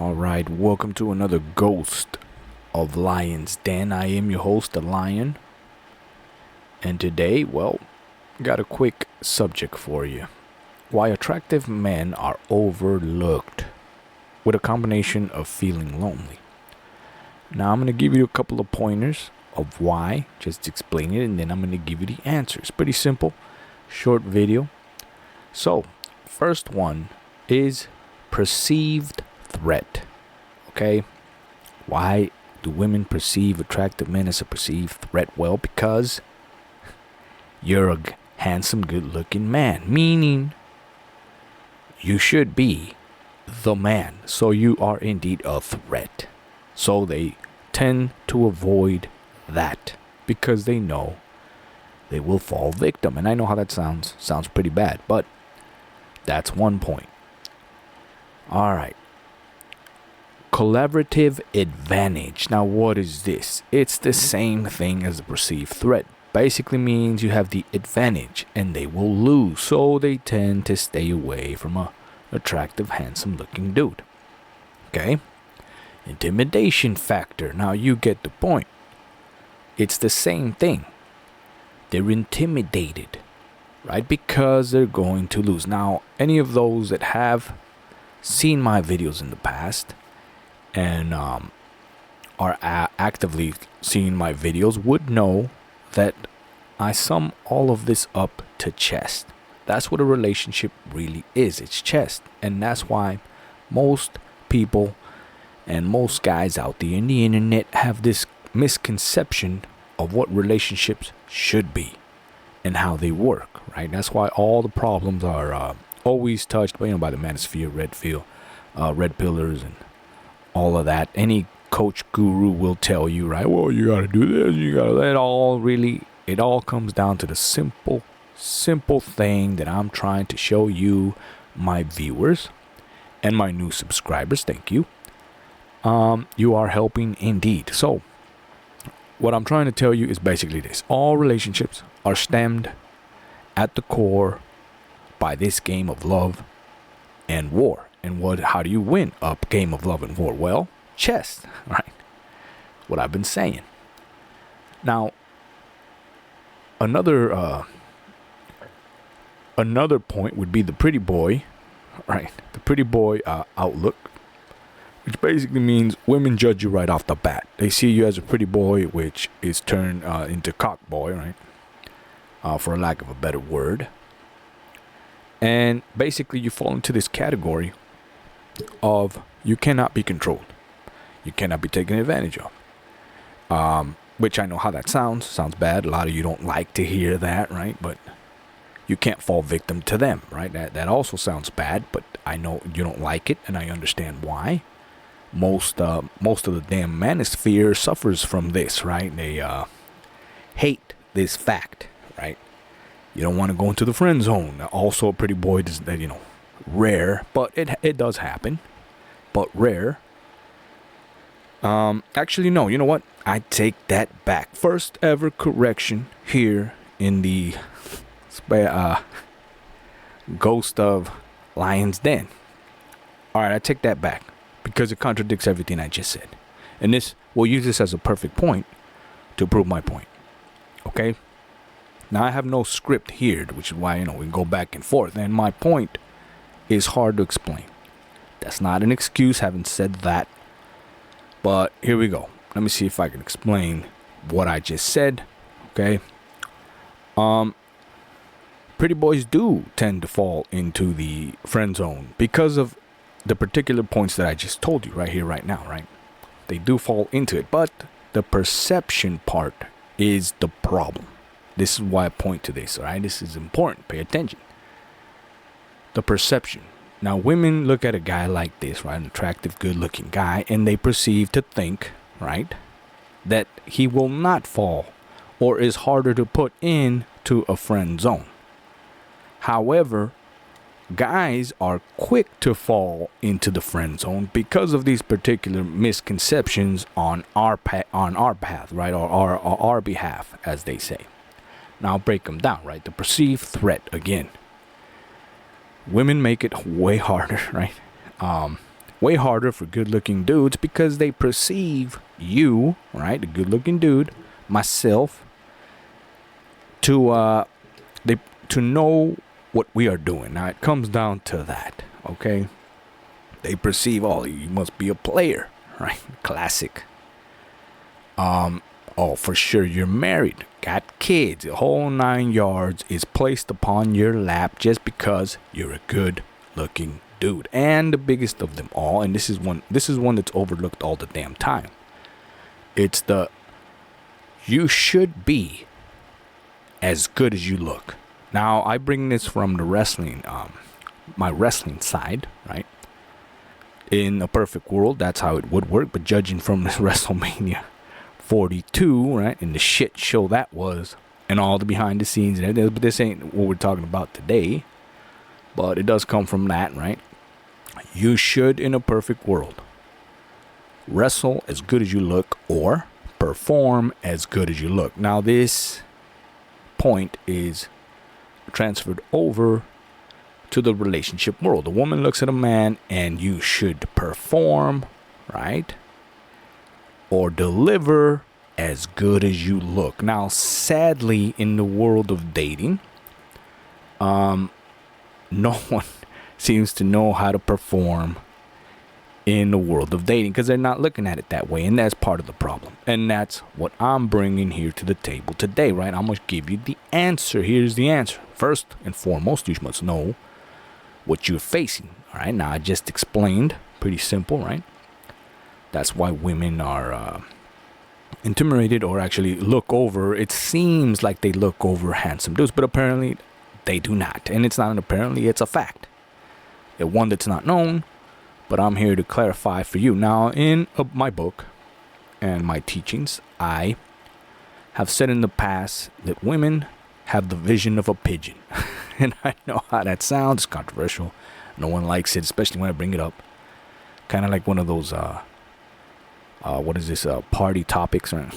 Alright, welcome to another Ghost of Lion's Den. I am your host, The Lion. And today, got a quick subject for you. Why attractive men are overlooked, with a combination of feeling lonely. Now, I'm going to give you a couple of pointers of why, just explain it, and then I'm going to give you the answers. Pretty simple, short video. So, first one is perceived threat. Okay, why do women perceive attractive men as a perceived threat? Well, because you're a handsome, good-looking man, meaning you should be the man, so you are indeed a threat. So they tend to avoid that because they know they will fall victim. And I know how that sounds pretty bad, but that's one point. All right. Collaborative advantage. Now, what is this? It's the same thing as the perceived threat. Basically means you have the advantage and they will lose. So they tend to stay away from a attractive, handsome looking dude. Okay? Intimidation factor. Now you get the point. It's the same thing. They're intimidated, right? Because they're going to lose. Now, any of those that have seen my videos in the past and are actively seeing my videos would know that I sum all of this up to chest. That's what a relationship really is. It's chest. And that's why most people and most guys out there in the internet have this misconception of what relationships should be and how they work, right? That's why all the problems are always touched by, by the manosphere, red pillars, and all of that. Any coach guru will tell you, right? Well, you gotta do this, you gotta that. It all comes down to the simple thing that I'm trying to show you, my viewers and my new subscribers. Thank you. You are helping indeed. So, what I'm trying to tell you is basically this: all relationships are stemmed at the core by this game of love and war. And how do you win a game of love and war? Well, chess, right? What I've been saying. Now, another point would be the pretty boy, right? The pretty boy outlook, which basically means women judge you right off the bat. They see you as a pretty boy, which is turned into cock boy, right? For lack of a better word. And basically you fall into this category of you cannot be controlled. You cannot be taken advantage of. Which I know how that sounds. Sounds bad. A lot of you don't like to hear that, right? But you can't fall victim to them, right? That also sounds bad, but I know you don't like it, and I understand why. Most of the damn manosphere suffers from this, right? They hate this fact, right? You don't want to go into the friend zone. Also, a pretty boy does that, rare, but it does happen, but rare. Actually, no, you know what? I take that back. First ever correction here in the Ghost of Lion's Den. Alright, I take that back because it contradicts everything I just said. And we'll use this as a perfect point to prove my point. Okay? Now, I have no script here, which is why, we can go back and forth. And my point is hard to explain. That's not an excuse, haven't said that. But here we go. Let me see if I can explain what I just said. Okay? Pretty boys do tend to fall into the friend zone because of the particular points that I just told you right here, right now, right? They do fall into it. But the perception part is the problem. This is why I point to this, all right? This is important. Pay attention. The perception. Now, women look at a guy like this, right? An attractive, good-looking guy, and they perceive to think, right, that he will not fall or is harder to put into a friend zone. However, guys are quick to fall into the friend zone because of these particular misconceptions on our path, right, or our behalf, as they say. Now, I'll break them down, right? The perceived threat, again. Women make it way harder, right? way harder for good-looking dudes because they perceive you, right, the good-looking dude, myself, to know what we are doing. Now it comes down to that, okay? They perceive, oh, you must be a player, right? Classic. Oh, for sure you're married, got kids, the whole 9 yards is placed upon your lap just because you're a good-looking dude. And the biggest of them all, and this is one that's overlooked all the damn time. It's the you should be as good as you look. Now, I bring this from the wrestling, my wrestling side, right? In a perfect world, that's how it would work. But judging from this WrestleMania 42, right, and the shit show that was, and all the behind the scenes and everything, but this ain't what we're talking about today. But it does come from that, right? You should, in a perfect world, wrestle as good as you look or perform as good as you look. Now, this point is transferred over to the relationship world. A woman looks at a man and you should perform, right? Or deliver as good as you look. Now, sadly, in the world of dating, no one seems to know how to perform in the world of dating because they're not looking at it that way, and that's part of the problem. And that's what I'm bringing here to the table today, right? I'm going to give you the answer. Here's the answer. First and foremost, you must know what you're facing. All right, now I just explained, pretty simple, right? That's why women are intimidated or actually look over. It seems like they look over handsome dudes, but apparently they do not. And it's not an apparently, it's a fact. One that's not known, but I'm here to clarify for you. Now, in my book and my teachings, I have said in the past that women have the vision of a pigeon. And I know how that sounds. It's controversial. No one likes it, especially when I bring it up. Kind of like one of those, party topics. Right?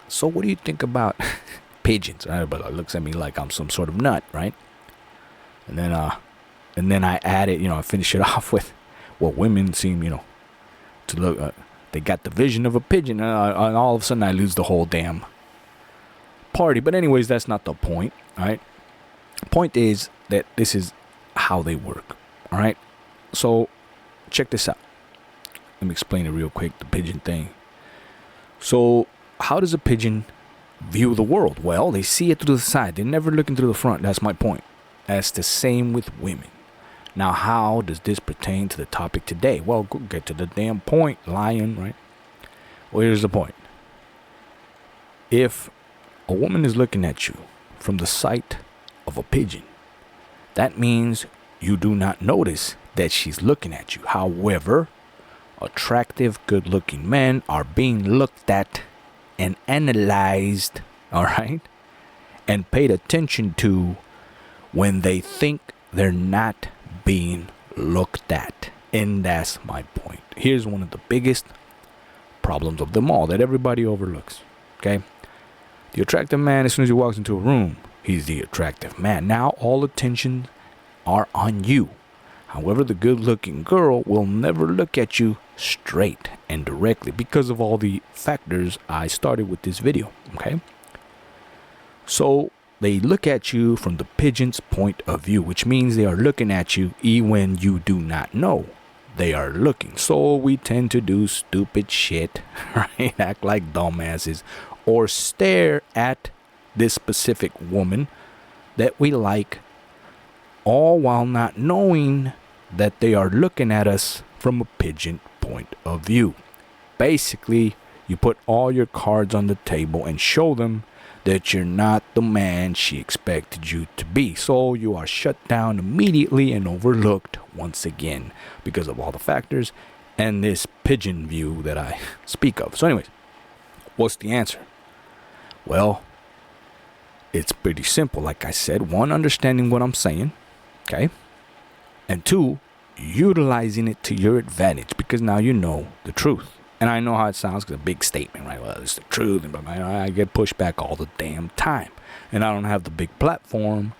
So what do you think about pigeons? Everybody looks at me like I'm some sort of nut, right? And then I add it, I finish it off with what women seem, to look, they got the vision of a pigeon, and all of a sudden I lose the whole damn party. But anyways, that's not the point, right? The point is that this is how they work, all right? So check this out. Let me explain it real quick, the pigeon thing. So how does a pigeon view the world? Well, they see it through the side. They're never looking through the front. That's my point. That's the same with women. Now, how does this pertain to the topic today? Well, go get to the damn point, lion, right? Well, here's the point. If a woman is looking at you from the sight of a pigeon, that means you do not notice that she's looking at you. However, attractive, good-looking men are being looked at and analyzed, all right, and paid attention to when they think they're not being looked at. And that's my point. Here's one of the biggest problems of them all that everybody overlooks, okay? The attractive man, as soon as he walks into a room, he's the attractive man. Now all attention are on you. However, the good-looking girl will never look at you straight and directly because of all the factors I started with this video, okay? So they look at you from the pigeon's point of view, which means they are looking at you even when you do not know they are looking. So we tend to do stupid shit, right? Act like dumbasses or stare at this specific woman that we like, all while not knowing that they are looking at us from a pigeon point of view. Basically, you put all your cards on the table and show them that you're not the man she expected you to be. So you are shut down immediately and overlooked once again because of all the factors and this pigeon view that I speak of. So anyways, what's the answer? Well, it's pretty simple. Like I said, one, understanding what I'm saying, okay? And two, utilizing it to your advantage because now you know the truth. And I know how it sounds because it's a big statement, right? Well, it's the truth. And I get pushed back all the damn time. And I don't have the big platform,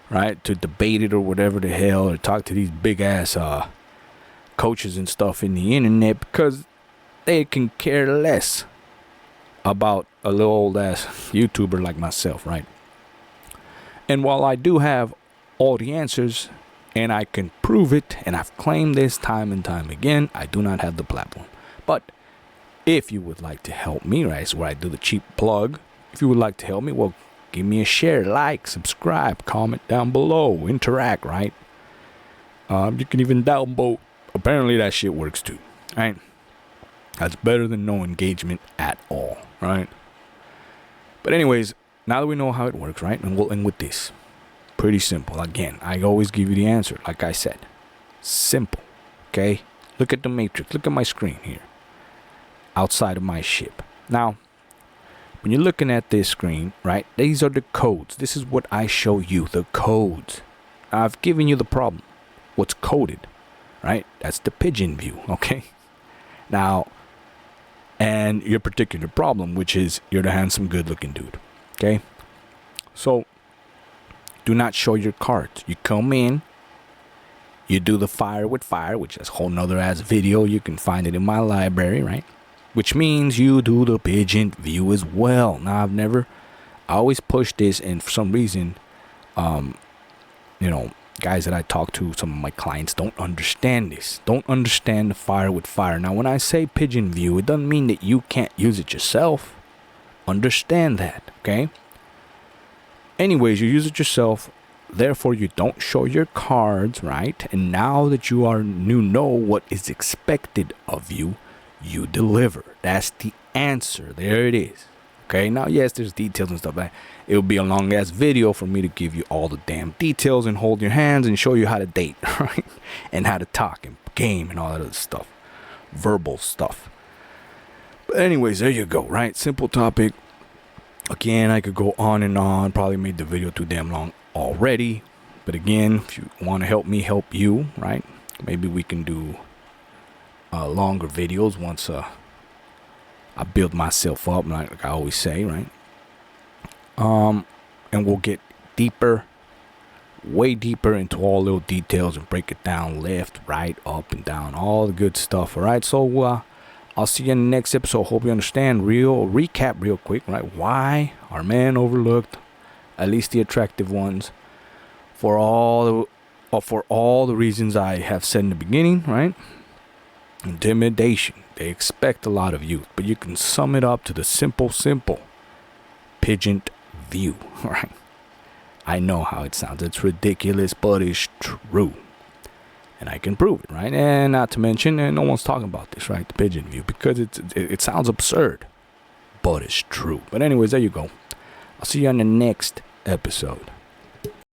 right, to debate it or whatever the hell, or talk to these big ass coaches and stuff in the internet because they can care less about a little old ass YouTuber like myself, right? And while I do have all the answers and I can prove it, and I've claimed this time and time again, I do not have the platform. But if you would like to help me, right, is where I do the cheap plug. If you would like to help me, well, give me a share, like, subscribe, comment down below, interact, right? You can even downvote. Apparently that shit works too, right? That's better than no engagement at all, right? But anyways, now that we know how it works, right? And we'll end with this. Pretty simple. Again, I always give you the answer, like I said. Simple, okay? Look at the matrix. Look at my screen here. Outside of my ship. Now, when you're looking at this screen, right? These are the codes. This is what I show you, the codes. I've given you the problem. What's coded, right? That's the pigeon view, okay? Now, and your particular problem, which is you're the handsome, good-looking dude, okay? So, do not show your cards. You come in, you do the fire with fire, which is a whole nother ass video. You can find it in my library, right? Which means you do the pigeon view as well. Now, I always push this, and for some reason, guys that I talk to, some of my clients don't understand this. Don't understand the fire with fire. Now, when I say pigeon view, it doesn't mean that you can't use it yourself. Understand that, okay? Anyways, you use it yourself. Therefore, you don't show your cards, right? And now that you know what is expected of you, you deliver. That's the answer. There it is. Okay, now, yes, there's details and stuff. It would be a long-ass video for me to give you all the damn details and hold your hands and show you how to date, right? And how to talk and game and all that other stuff. Verbal stuff. But anyways, there you go, right? Simple topic. Again, I could go on and on. Probably made the video too damn long already. But again, if you want to help me help you, right? Maybe we can do longer videos once I build myself up, like I always say, right? And we'll get deeper, way deeper into all little details and break it down left, right, up, and down, all the good stuff, all right? So I'll see you in the next episode. Hope you understand. Recap real quick, right? Why are men overlooked, at least the attractive ones, for all the reasons I have said in the beginning, right? Intimidation. They expect a lot of youth, but you can sum it up to the simple pigeon view, right? I know how it sounds. It's ridiculous, but it's true. And I can prove it, right? And not to mention, and no one's talking about this, right? The pigeon view, because it sounds absurd, but it's true. But anyways, there you go. I'll see you on the next episode.